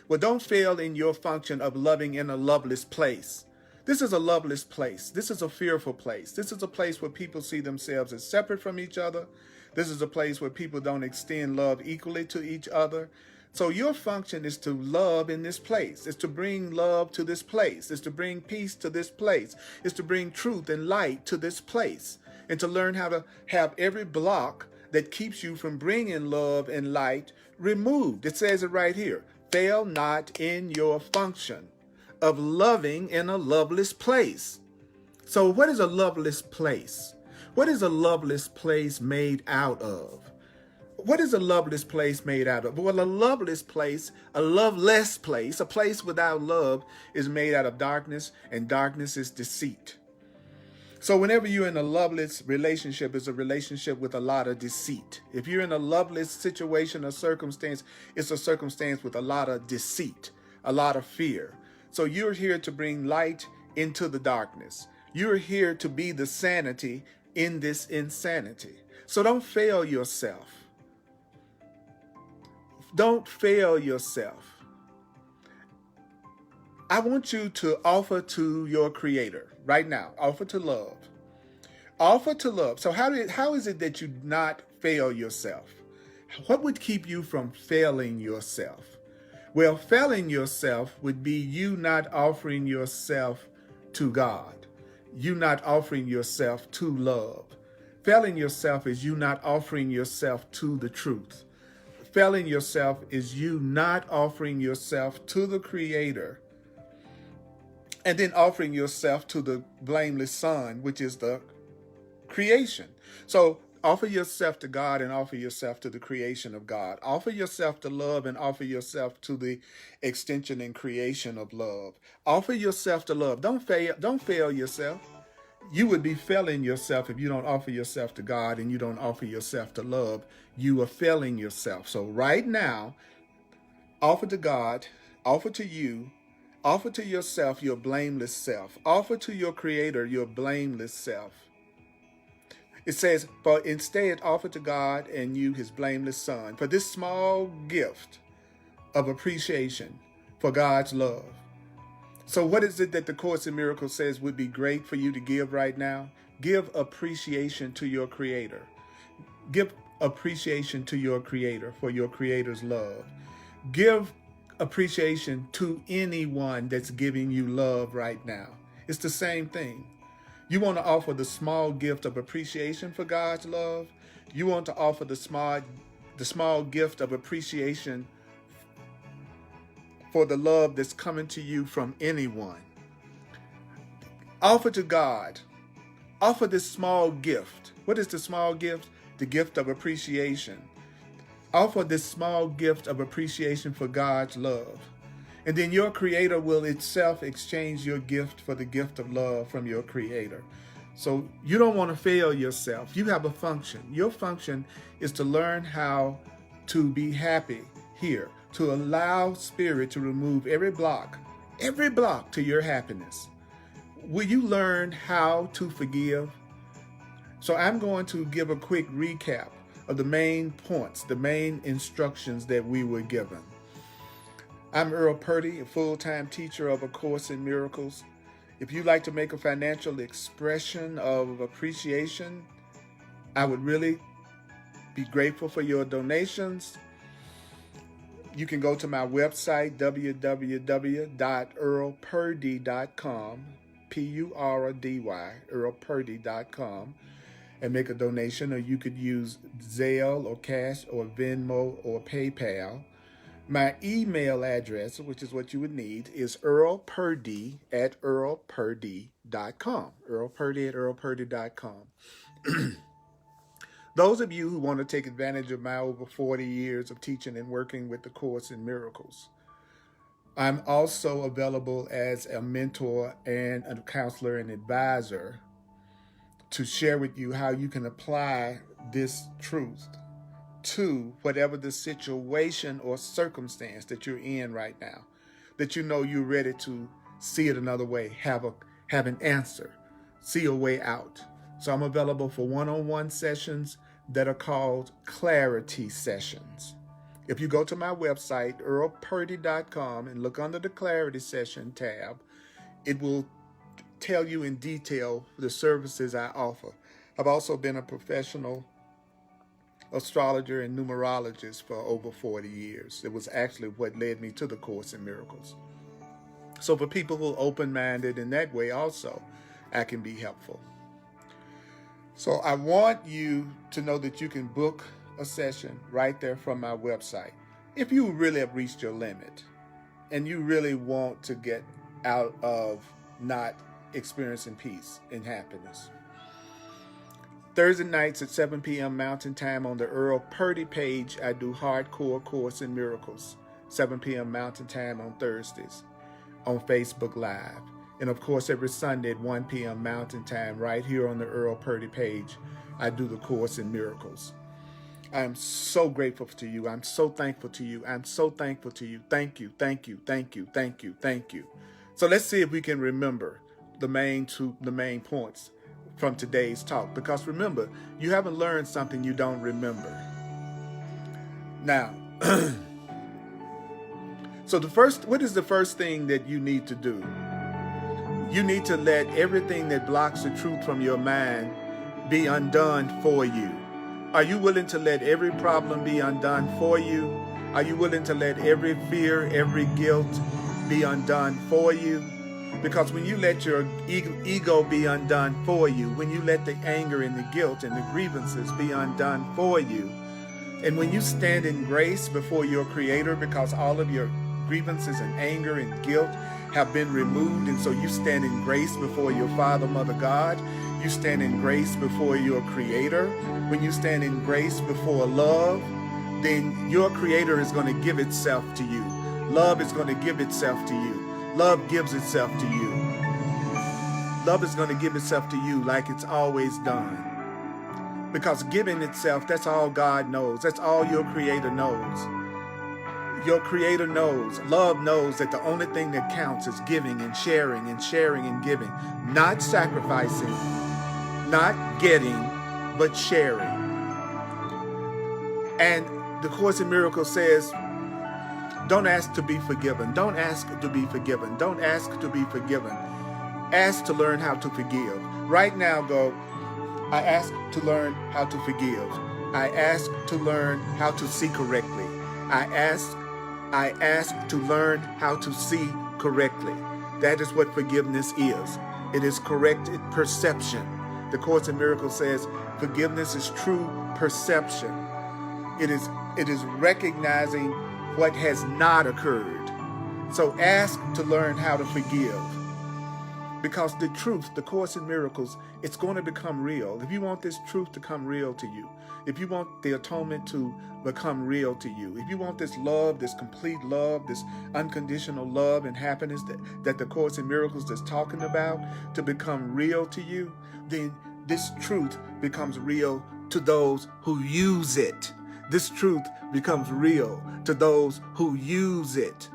Well, don't fail in your function of loving in a loveless place. This is a loveless place. This is a fearful place. This is a place where people see themselves as separate from each other. This is a place where people don't extend love equally to each other. So your function is to love in this place. It's to bring love to this place. It's to bring peace to this place. It's to bring truth and light to this place. And to learn how to have every block that keeps you from bringing love and light removed. It says it right here. Fail not in your function of loving in a loveless place. So what is a loveless place? What is a loveless place made out of? What is a loveless place made out of? Well, a loveless place, a loveless place, a place without love is made out of darkness, and darkness is deceit. So whenever you're in a loveless relationship, it's a relationship with a lot of deceit. If you're in a loveless situation or circumstance, it's a circumstance with a lot of deceit, a lot of fear. So you're here to bring light into the darkness. You're here to be the sanity in this insanity. So don't fail yourself. Don't fail yourself. I want you to offer to your Creator right now. Offer to love. Offer to love. So how is it that you not fail yourself? What would keep you from failing yourself? Well, failing yourself would be you not offering yourself to God. You not offering yourself to love. Failing yourself is you not offering yourself to the truth. Failing yourself is you not offering yourself to the Creator, and then offering yourself to the blameless Son, which is the creation. So offer yourself to God and offer yourself to the creation of God. Offer yourself to love and offer yourself to the extension and creation of love. Offer yourself to love. Don't fail yourself. You would be failing yourself if you don't offer yourself to God and you don't offer yourself to love. You are failing yourself. So right now, offer to God, offer to you, offer to yourself your blameless self. Offer to your Creator your blameless self. It says, but instead offer to God and you his blameless Son for this small gift of appreciation for God's love. So what is it that the Course in Miracles says would be great for you to give right now? Give appreciation to your Creator. Give appreciation to your Creator for your Creator's love. Give appreciation to anyone that's giving you love right now. It's the same thing. You want to offer the small gift of appreciation for God's love. You want to offer the small gift of appreciation for the love that's coming to you from anyone. Offer to God. Offer this small gift. What is the small gift? The gift of appreciation. Offer this small gift of appreciation for God's love. And then your Creator will itself exchange your gift for the gift of love from your Creator. So you don't want to fail yourself. You have a function. Your function is to learn how to be happy here, to allow Spirit to remove every block to your happiness. Will you learn how to forgive? So I'm going to give a quick recap of the main points, the main instructions that we were given. I'm Earl Purdy, a full-time teacher of A Course in Miracles. If you'd like to make a financial expression of appreciation, I would really be grateful for your donations. You can go to my website, www.earlpurdy.com, P-U-R-D-Y, earlpurdy.com, and make a donation, or you could use Zelle or Cash or Venmo or PayPal. My email address, which is what you would need, is earlpurdy@earlpurdy.com, earlpurdy@earlpurdy.com. Those of you who want to take advantage of my over 40 years of teaching and working with the Course in Miracles, I'm also available as a mentor and a counselor and advisor to share with you how you can apply this truth to whatever the situation or circumstance that you're in right now, that you know you're ready to see it another way, have an answer, see a way out. So I'm available for one-on-one sessions that are called clarity sessions. If you go to my website, earlpurdy.com, and look under the clarity session tab, it will tell you in detail the services I offer. I've also been a professional astrologer and numerologist for over 40 years. It was actually what led me to the Course in Miracles. So for people who are open-minded in that way also, I can be helpful. So I want you to know that you can book a session right there from my website. If you really have reached your limit and you really want to get out of not experiencing peace and happiness. Thursday nights at 7 p.m. Mountain Time on the Earl Purdy page, I do Hardcore Course in Miracles, 7 p.m. Mountain Time on Thursdays on Facebook Live. And of course, every Sunday at 1 p.m. Mountain Time, right here on the Earl Purdy page, I do the Course in Miracles. I am so grateful to you. I'm so thankful to you. I'm so thankful to you. Thank you, thank you, thank you, thank you, thank you. So let's see if we can remember the main points from today's talk. Because remember, you haven't learned something you don't remember. Now, so what is the first thing that you need to do? You need to let everything that blocks the truth from your mind be undone for you. Are you willing to let every problem be undone for you? Are you willing to let every fear, every guilt be undone for you? Because when you let your ego be undone for you, when you let the anger and the guilt and the grievances be undone for you, and when you stand in grace before your Creator, because all of your grievances and anger and guilt have been removed, and so you stand in grace before your Father, Mother, God. You stand in grace before your Creator. When you stand in grace before love, then your Creator is going to give itself to you. Love is going to give itself to you. Love gives itself to you. Love is going to give itself to you like it's always done. Because giving itself, that's all God knows. That's all your Creator knows. Your Creator knows. Love knows that the only thing that counts is giving and sharing and sharing and giving. Not sacrificing, not getting, but sharing. And the Course in Miracles says, don't ask to be forgiven. Don't ask to be forgiven. Don't ask to be forgiven. Ask to learn how to forgive. Right now, go, I ask to learn how to forgive. I ask to learn how to see correctly. I ask to learn how to see correctly. That is what forgiveness is. It is corrected perception. The Course in Miracles says forgiveness is true perception. It is recognizing what has not occurred. So ask to learn how to forgive. Because the truth, the Course in Miracles, it's going to become real. If you want this truth to come real to you, if you want the atonement to become real to you, if you want this love, this complete love, this unconditional love and happiness that the Course in Miracles is talking about to become real to you, then this truth becomes real to those who use it. This truth becomes real to those who use it.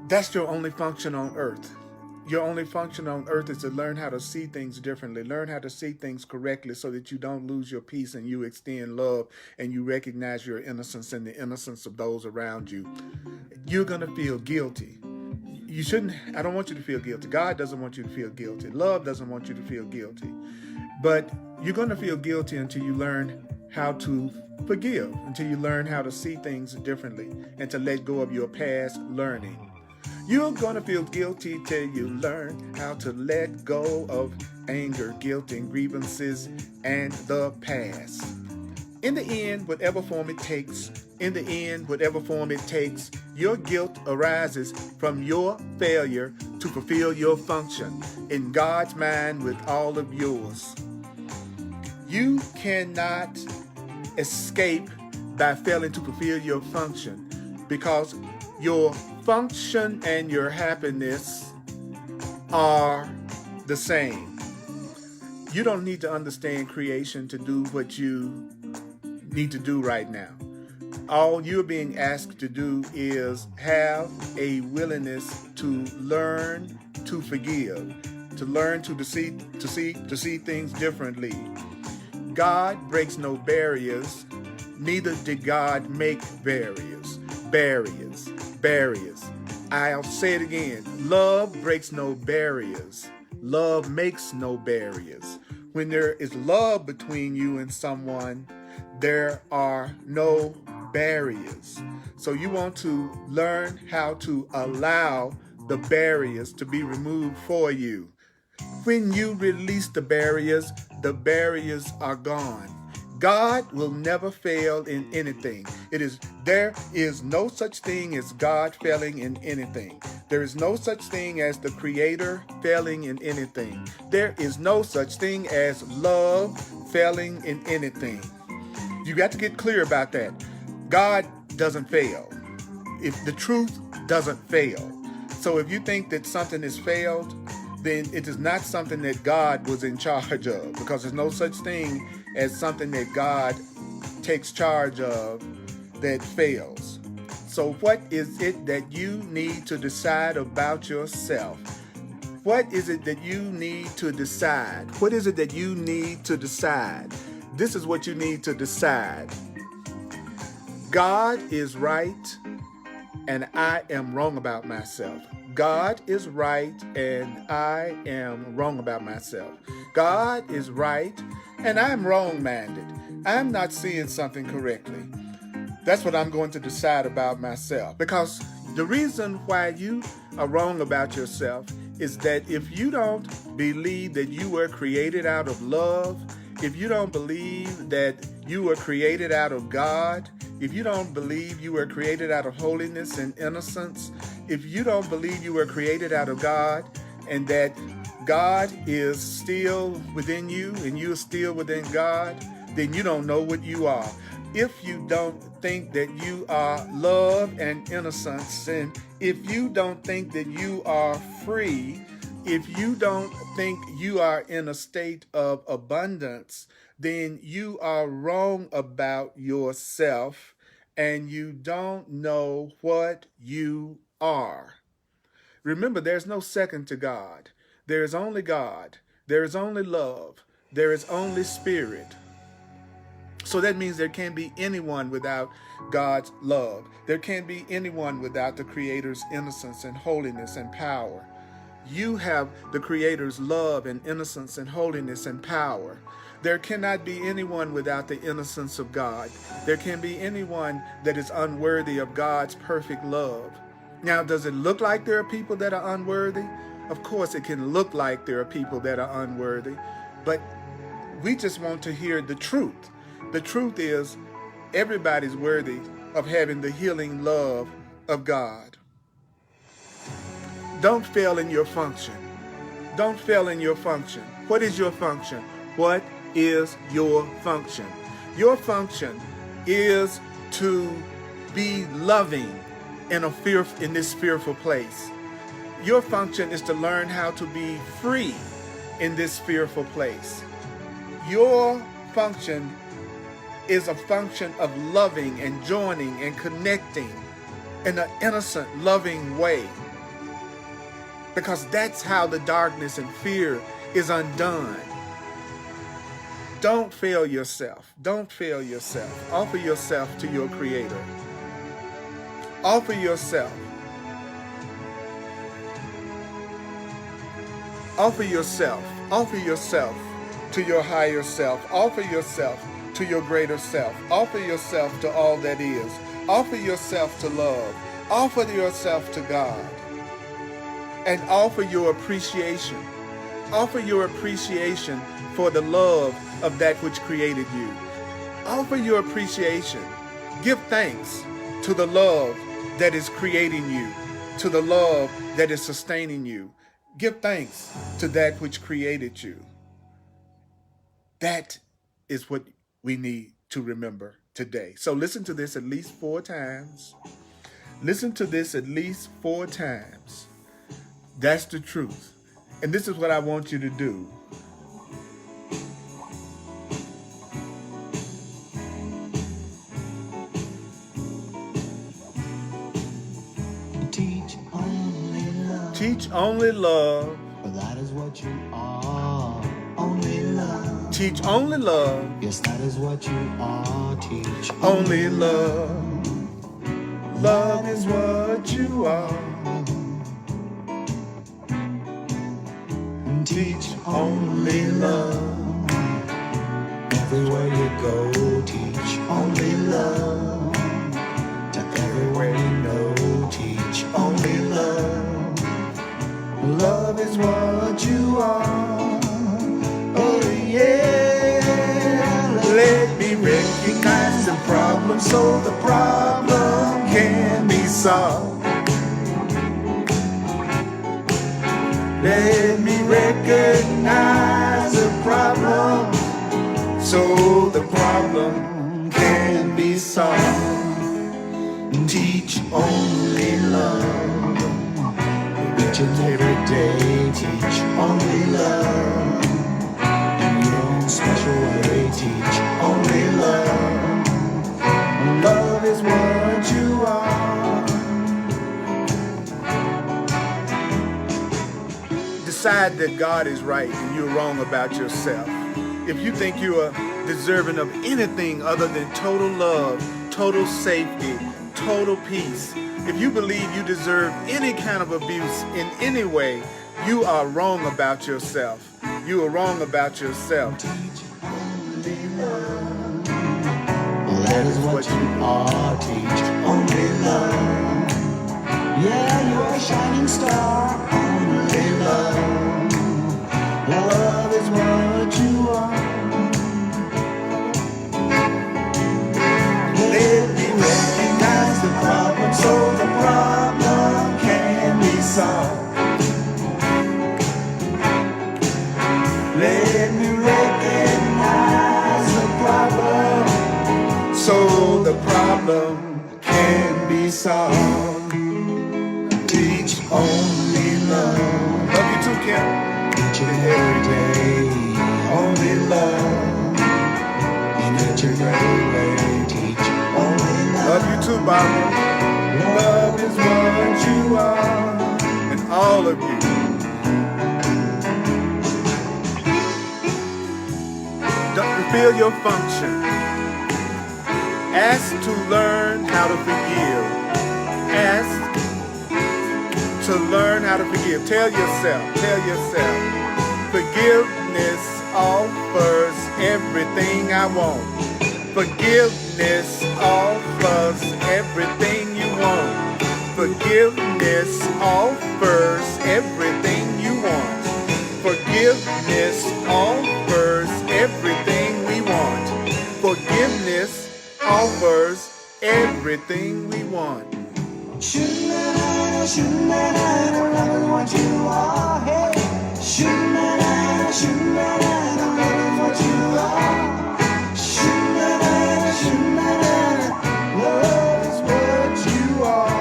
That's your only function on earth. Your only function on earth is to learn how to see things differently, learn how to see things correctly so that you don't lose your peace and you extend love and you recognize your innocence and the innocence of those around you. You're going to feel guilty. You shouldn't. I don't want you to feel guilty. God doesn't want you to feel guilty. Love doesn't want you to feel guilty. But you're going to feel guilty until you learn how to forgive, until you learn how to see things differently and to let go of your past learning. You're going to feel guilty till you learn how to let go of anger, guilt, and grievances and the past. In the end, whatever form it takes, your guilt arises from your failure to fulfill your function in God's mind with all of yours. You cannot escape by failing to fulfill your function because your function and your happiness are the same. You don't need to understand creation to do what you need to do right now. All you're being asked to do is have a willingness to learn to forgive, to learn to see things differently. God breaks no barriers, neither did God make barriers. I'll say it again. Love breaks no barriers. Love makes no barriers. When there is love between you and someone, there are no barriers. So you want to learn how to allow the barriers to be removed for you. When you release the barriers are gone. God will never fail in anything. There is no such thing as God failing in anything. There is no such thing as the Creator failing in anything. There is no such thing as love failing in anything. You got to get clear about that. God doesn't fail. If the truth doesn't fail. So if you think that something has failed, then it is not something that God was in charge of, because there's no such thing as something that God takes charge of that fails. So what is it that you need to decide about yourself? What is it that you need to decide? What is it that you need to decide? This is what you need to decide. God is right and I am wrong about myself. God is right and I am wrong about myself. God is right and I'm wrong-minded. I'm not seeing something correctly. That's what I'm going to decide about myself. Because the reason why you are wrong about yourself is that if you don't believe that you were created out of love, if you don't believe that you were created out of God, if you don't believe you were created out of holiness and innocence, if you don't believe you were created out of God and that God is still within you and you're still within God, then you don't know what you are. If you don't think that you are love and innocence, and if you don't think that you are free, if you don't think you are in a state of abundance, then you are wrong about yourself and you don't know what you are. Remember, there's no second to God. There is only God. There is only love. There is only spirit. So that means there can't be anyone without God's love. There can't be anyone without the Creator's innocence and holiness and power. You have the Creator's love and innocence and holiness and power. There cannot be anyone without the innocence of God. There can't be anyone that is unworthy of God's perfect love. Now, does it look like there are people that are unworthy? Of course, it can look like there are people that are unworthy, but we just want to hear the truth. The truth is, everybody's worthy of having the healing love of God. Don't fail in your function. Don't fail in your function. What is your function? What is your function? Your function is to be loving in this fearful place. Your function is to learn how to be free in this fearful place. Your function is a function of loving and joining and connecting in an innocent, loving way. Because that's how the darkness and fear is undone. Don't fail yourself. Don't fail yourself. Offer yourself to your Creator. Offer yourself. Offer yourself. Offer yourself to your higher self. Offer yourself to your greater self. Offer yourself to all that is. Offer yourself to love. Offer yourself to God. And offer your appreciation. Offer your appreciation for the love of that which created you. Offer your appreciation. Give thanks to the love that is creating you, to the love that is sustaining you. Give thanks to that which created you. That is what we need to remember today. So listen to this at least 4 times. Listen to this at least 4 times. That's the truth. And this is what I want you to do. Teach only love. Teach only love. For that is what you are. Only love. Teach only love. Yes, that is what you are. Teach Only love. Love is what you are. Teach only love. Everywhere you go, teach only love. To everywhere you know, teach only love. Love is what you are. Oh yeah. Let me so the problem can be solved. Let me recognize the problem so the problem can be solved. Teach only love. Each and every day, teach only love. In your own special way, teach only love. Love is what you are. Decide that God is right and you're wrong about yourself. If you think you are deserving of anything other than total love, total safety, total peace, if you believe you deserve any kind of abuse in any way, you are wrong about yourself. You are wrong about yourself. Teach only love. That is what you are. Teach only love. Yeah, you're a shining star. Only love. Love is what you are. Let me recognize the problem so the problem can be solved. Let me recognize the problem So the problem can be solved. Teach only love. love you too, Kim. Each and every day, only love. In each and every way, teach only love. Love you too, Barbara. Love is what you are. And all of you. Don't fulfill your function. Ask to learn how to forgive. Ask to learn how to forgive. Tell yourself, forgiveness offers everything I want. Forgiveness offers everything you want. Forgiveness offers everything you want. Forgiveness offers everything we want. Forgiveness offers everything we want. Shoo-na-na, shoo-na-na, love is what you are. Hey, shoo-na-na, shoo-na-na, love is what you are. Shoo-na-na, shoo-na-na, love is what you are.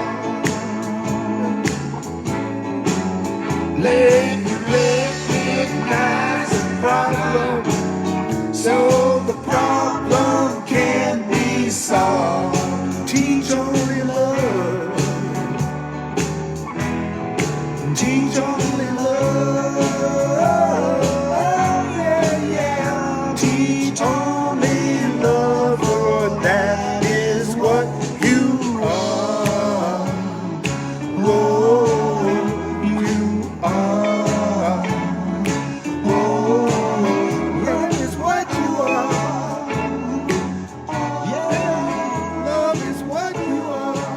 Let me recognize the problem so the problem can be solved. Teach only love. Teach only love. Yeah, yeah. Teach only love, for that is what you are. Oh, you are. Oh, love is what you are. Yeah, love is what you are.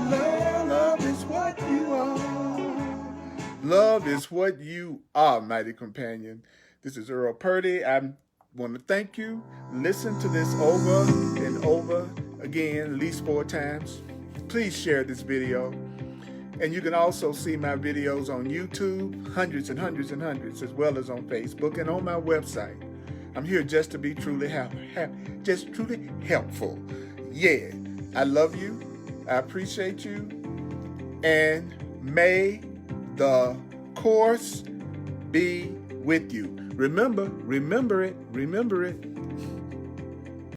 Love is what you are. Love is what you are, mighty companion. This is Earl Purdy. I want to thank you. Listen to this over and over again, at least 4 times. Please share this video. And you can also see my videos on YouTube, hundreds and hundreds and hundreds, as well as on Facebook and on my website. I'm here just to be truly truly helpful. Yeah, I love you. I appreciate you. And may the course be with you. Remember it.